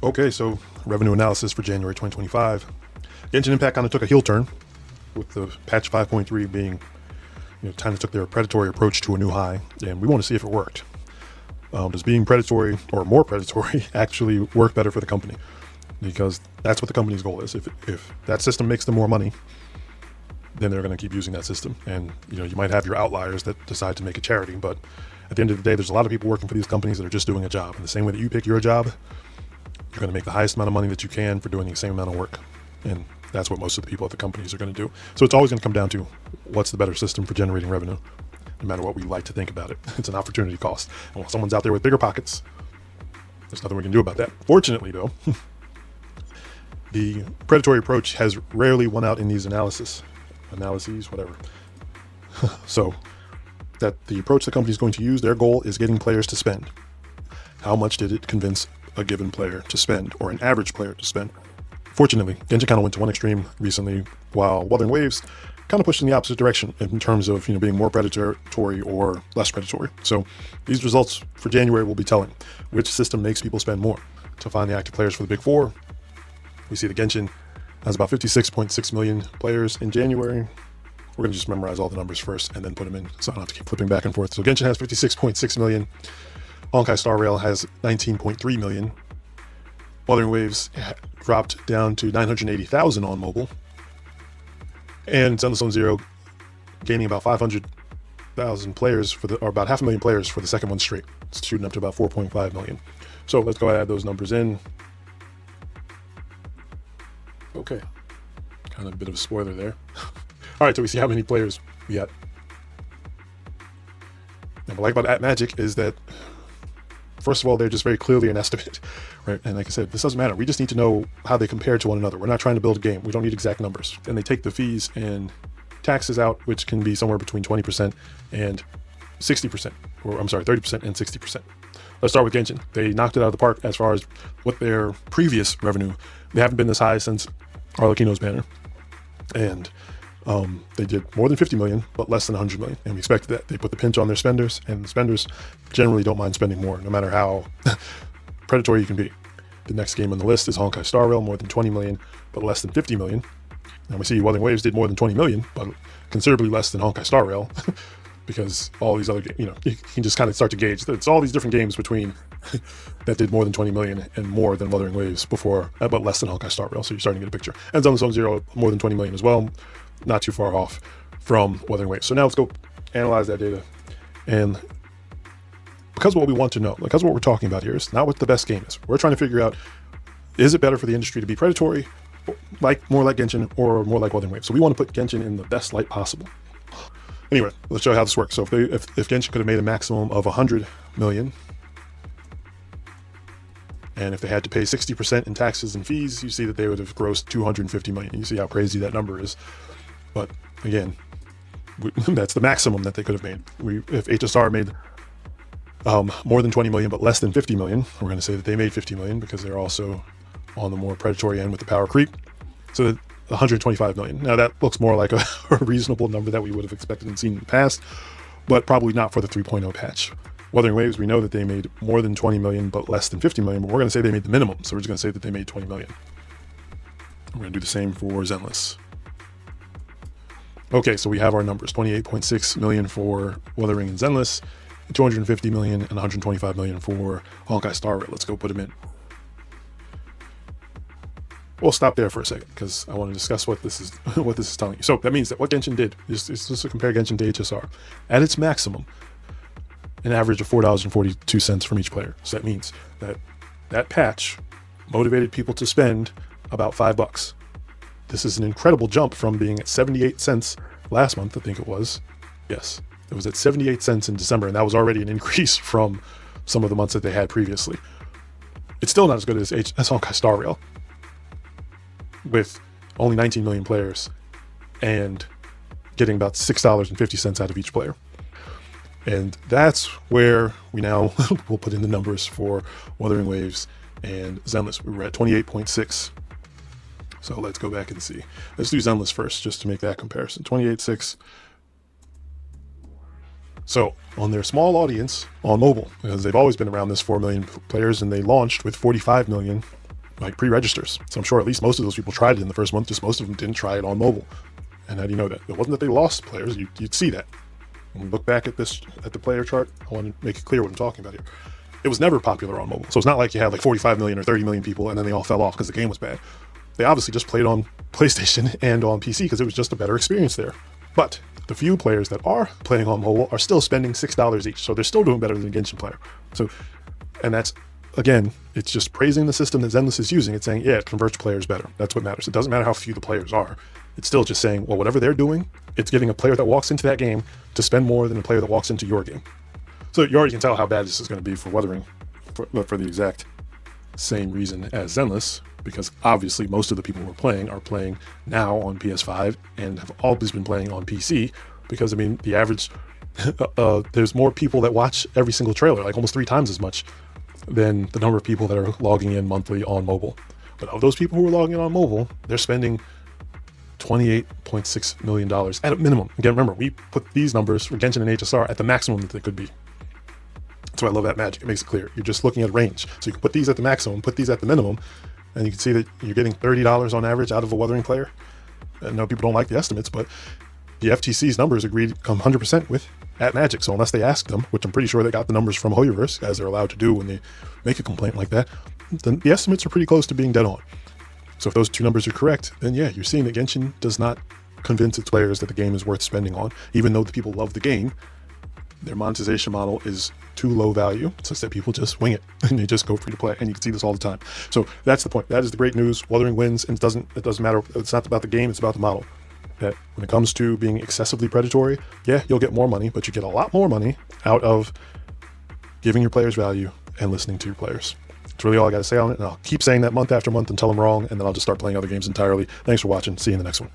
Okay, so revenue analysis for January 2025. Genshin Impact kind of took a heel turn with the patch 5.3 being, kind of took their predatory approach to a new high, and we want to see if it worked. Does being predatory or more predatory actually work better for the company? Because that's what the company's goal is. If that system makes them more money, then they're going to keep using that system. And you might have your outliers that decide to make a charity, but at the end of the day, there's a lot of people working for these companies that are just doing a job. And the same way that you pick your job, you're going to make the highest amount of money that you can for doing the same amount of work. And that's what most of the people at the companies are going to do. So it's always going to come down to what's the better system for generating revenue, no matter what we like to think about it. It's an opportunity cost. And while someone's out there with bigger pockets, there's nothing we can do about that. Fortunately, though, the predatory approach has rarely won out in these analyses, whatever. So that the approach the company is going to use, their goal is getting players to spend. How much did it convince a given player to spend, or an average player to spend? Fortunately, Genshin kind of went to one extreme recently, while Wuthering Waves kind of pushed in the opposite direction in terms of being more predatory or less predatory. So these results for January will be telling which system makes people spend more. To find the active players for the big four, we see that Genshin has about 56.6 million players in January. We're going to just memorize all the numbers first and then put them in, so I don't have to keep flipping back and forth. So Genshin has 56.6 million. Honkai Star Rail has 19.3 million. Wuthering Waves dropped down to 980,000 on mobile. And Zenless Zero gaining about 500,000 players or about 500,000 players for the second one straight. It's shooting up to about 4.5 million. So let's go ahead and add those numbers in. Okay, kind of a bit of a spoiler there. All right, so we see how many players we got. And what I like about Magic is that, first of all, they're just very clearly an estimate, right? And like I said, this doesn't matter. We just need to know how they compare to one another. We're not trying to build a game. We don't need exact numbers. And they take the fees and taxes out, which can be somewhere between 20% and 60%, or I'm sorry, 30% and 60%. Let's start with Genshin. They knocked it out of the park as far as what their previous revenue. They haven't been this high since Arlecchino's banner. And they did more than 50 million, but less than 100 million. And we expected that. They put the pinch on their spenders, and the spenders generally don't mind spending more, no matter how predatory you can be. The next game on the list is Honkai Star Rail, more than 20 million, but less than 50 million. And we see Wuthering Waves did more than 20 million, but considerably less than Honkai Star Rail, because all these other games, you can just kind of start to gauge. It's all these different games between that did more than 20 million and more than Wuthering Waves before, but less than Honkai Star Rail. So you're starting to get a picture. And Zenless Zero, more than 20 million as well. Not too far off from Wuthering Waves. So now let's go analyze that data. And because what we want to know, because what we're talking about here is not what the best game is. We're trying to figure out, is it better for the industry to be predatory, more like Genshin, or more like Wuthering Waves? So we want to put Genshin in the best light possible. Anyway, let's show you how this works. So if Genshin could have made a maximum of 100 million, and if they had to pay 60% in taxes and fees, you see that they would have grossed 250 million. You see how crazy that number is. But again, that's the maximum that they could have made. If HSR made more than 20 million, but less than 50 million, we're going to say that they made 50 million because they're also on the more predatory end with the power creep. So that 125 million. Now that looks more like a reasonable number that we would have expected and seen in the past, but probably not for the 3.0 patch. Wuthering Waves, we know that they made more than 20 million, but less than 50 million, but we're going to say they made the minimum. So we're just going to say that they made 20 million. We're going to do the same for Zenless. Okay, so we have our numbers, 28.6 million for Wuthering and Zenless, 250 million and 125 million for Honkai Star Rail. Let's go put them in. We'll stop there for a second because I want to discuss what this is telling you. So that means that what Genshin did is just to compare Genshin to HSR. At its maximum, an average of $4.42 from each player. So that means that that patch motivated people to spend about $5. This is an incredible jump from being at 78 cents last month, I think it was. Yes, it was at 78 cents in December, and that was already an increase from some of the months that they had previously. It's still not as good as Honkai Star Rail, with only 19 million players and getting about $6.50 out of each player. And that's where we now will put in the numbers for Wuthering Waves and Zenless. We were at 28.6. So let's go back and see. Let's do Zenless first, just to make that comparison. 28.6. So on their small audience on mobile, because they've always been around this 4 million players, and they launched with 45 million like pre-registers. So I'm sure at least most of those people tried it in the first month, just most of them didn't try it on mobile. And how do you know that? It wasn't that they lost players, you'd see that. When we look back at the player chart, I want to make it clear what I'm talking about here. It was never popular on mobile. So it's not like you had like 45 million or 30 million people and then they all fell off because the game was bad. They obviously just played on PlayStation and on PC because it was just a better experience there. But the few players that are playing on mobile are still spending $6 each. So they're still doing better than a Genshin player. So, and that's, again, it's just praising the system that Zenless is using. It's saying, yeah, it converts players better. That's what matters. It doesn't matter how few the players are. It's still just saying, well, whatever they're doing, it's getting a player that walks into that game to spend more than a player that walks into your game. So you already can tell how bad this is going to be for Wuthering, for the exact same reason as Zenless, because obviously most of the people who are playing now on PS5 and have always been playing on PC, because I mean, the average, there's more people that watch every single trailer, like almost 3 times as much than the number of people that are logging in monthly on mobile. But of those people who are logging in on mobile, they're spending $28.6 million at a minimum. Again, remember, we put these numbers for Genshin and HSR at the maximum that they could be. That's why I love that magic. It makes it clear. You're just looking at range. So you can put these at the maximum, put these at the minimum, and you can see that you're getting $30 on average out of a Wuthering player. I know people don't like the estimates, but the FTC's numbers agreed come 100% with at Magic. So unless they asked them, which I'm pretty sure they got the numbers from Hoyoverse, as they're allowed to do when they make a complaint like that, then the estimates are pretty close to being dead on. So if those 2 numbers are correct, then yeah, you're seeing that Genshin does not convince its players that the game is worth spending on, even though the people love the game. Their monetization model is too low value, such that people just wing it and they just go free to play, and you can see this all the time. So that's the point. That is the great news. Wuthering wins, and it doesn't matter. It's not about the game, it's about the model. That when it comes to being excessively predatory, yeah, you'll get more money, but you get a lot more money out of giving your players value and listening to your players. That's really all I got to say on it, and I'll keep saying that month after month until I'm wrong, and then I'll just start playing other games entirely. Thanks for watching. See you in the next one.